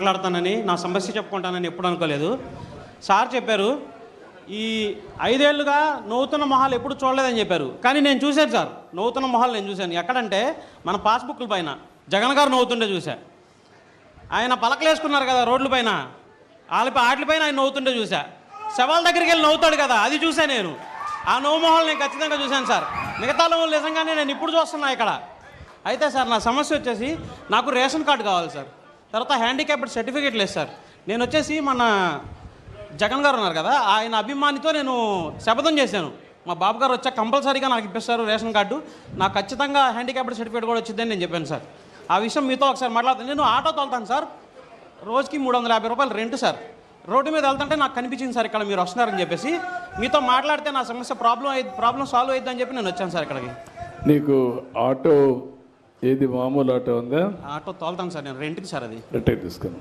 మాట్లాడతానని, నా సమస్య చెప్పుకుంటానని ఎప్పుడు అనుకోలేదు. సార్ చెప్పారు, ఈ 5 ఏళ్ళుగా నవ్వుతున్న మొహాలు ఎప్పుడు చూడలేదని చెప్పారు. కానీ నేను చూశాను సార్, నవ్వుతున్న మొహాలు నేను చూశాను. ఎక్కడంటే మన పాస్బుక్ల పైన జగన్ గారు నవ్వుతుండే చూశా. ఆయన పలకలు వేసుకున్నారు కదా రోడ్ల పైన, వాటిపైన ఆయన నవ్వుతుండే చూశా. శవాల దగ్గరికి వెళ్ళి నవ్వుతాడు కదా, అది చూసా నేను. ఆ నవ్వు మొహాలు నేను ఖచ్చితంగా చూశాను సార్. మిగతా నవ్వులు నిజంగానే నేను ఇప్పుడు చూస్తున్నా ఇక్కడ. అయితే సార్ నా సమస్య వచ్చేసి, నాకు రేషన్ కార్డు కావాలి సార్, తర్వాత హ్యాండిక్యాప్డ్ సర్టిఫికేట్ లేదు సార్. నేను వచ్చేసి మన జగన్ గారు ఉన్నారు కదా, ఆయన అభిమానితో నేను శపథం చేశాను, మా బాబు గారు వచ్చాక కంపల్సరీగా నాకు ఇప్పిస్తారు రేషన్ కార్డు, నాకు ఖచ్చితంగా హ్యాండిక్యాప్డ్ సర్టిఫికేట్ కూడా వచ్చిందని నేను చెప్పాను సార్. ఆ విషయం మీతో ఒకసారి మాట్లాడుతాను. నేను ఆటో తోలుతాను సార్, రోజుకి 350 రూపాయలు రెంట్ సార్. రోడ్డు మీద వెళ్తుంటే నాకు కనిపించింది సార్ ఇక్కడ మీరు వస్తున్నారని చెప్పేసి, మీతో మాట్లాడితే నా సమస్య ప్రాబ్లం సాల్వ్ అవుతుందని చెప్పి నేను వచ్చాను సార్ ఇక్కడికి. నీకు ఆటో ఏది మామూలు ఆటో ఉందా? ఆటో తోలుతాను సార్ నేను, రెంట్కి సార్. అది రెంట్కి తీసుకుని